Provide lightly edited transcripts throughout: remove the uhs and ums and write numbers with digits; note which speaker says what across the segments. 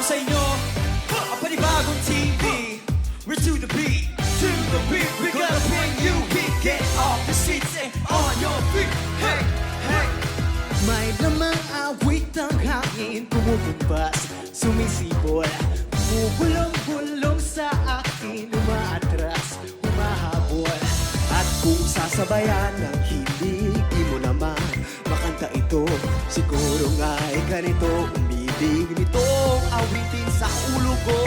Speaker 1: sa inyo ang panibagong TV. We're to the beat, we're gonna bring you heat. Get off the seats and on your feet. Hey, hey.
Speaker 2: May lamang awit ng hangin, tumutumbas, sumisibol, bumubulong-bulong sa akin, umaatras, humahabol. At kung sasabayan ng hilig, di mo naman makanta ito. Siguro nga'y ganito, umibig nitong awitin sa ulo ko.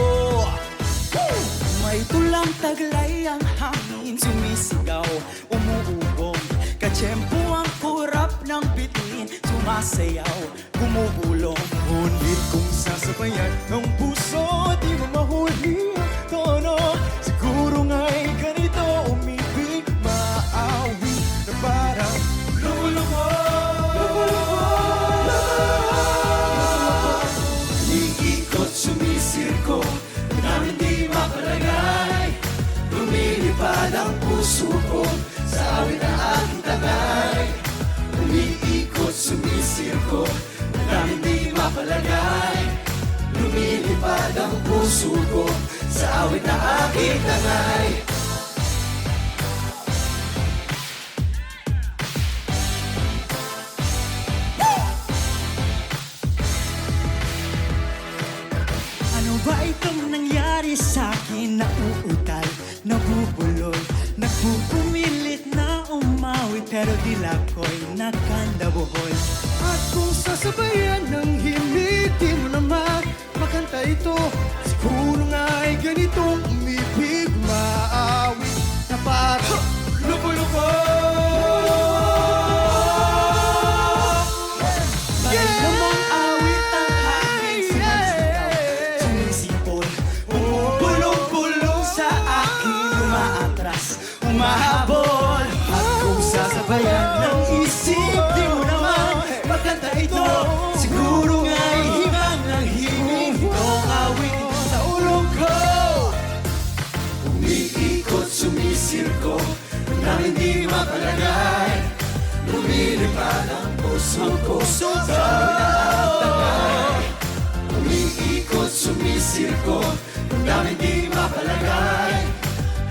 Speaker 2: May tulang taglay ang hangin, sumisigaw, umuugong. Katsyempo ang kurap ng bitin, sumasayaw, bumubulong. Ngunit kung sasabayan ng puso, di mo mahuli ang tono. Siguro nga'y ganito, umibig, maawi na parang luluko.
Speaker 1: Iikot, sumisirko, na hindi mapalagay. Lumilipad ang puso ko sa awit na aking tagay. Umiikot, sumisirko, na hindi mapalagay. Lumilipad ang puso ko sa awit na aking tagay.
Speaker 2: Ano ba itong nangyari sa'kin? Nauutal, nabubulol, nagpupumilit na umawi, pero dila ko'y nakandabuhol. At kung sasabayan ng himig, di mo naman makanta ito. Siguro nga'y ganitong umibig, maawi na parang luko-luko. May lamang awit ang hangin, sumisigaw, sumisipol,
Speaker 1: Bulong-bulong sa akin, umaatras, umahabol. At kung sasabayan ng isip, di mo naman magkanta ito. Siguro nga'y himang ang himig itong awit sa ulo ko. Umiikot, sumisirko, na hindi mapalagay. Lumilipad ang puso ko sa awit na aking tagay. Umiikot, sumisirko, na hindi mapalagay.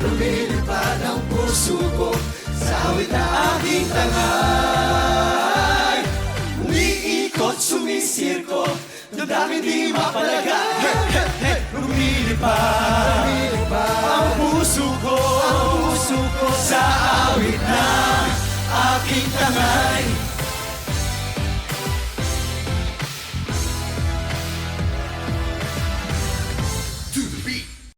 Speaker 1: Lumilipad ang puso ko sa awit na aking tagay. Umiikot, sumisirko, damdamin di mapalagay. Lumilipad ang puso ko sa awit na aking tagay.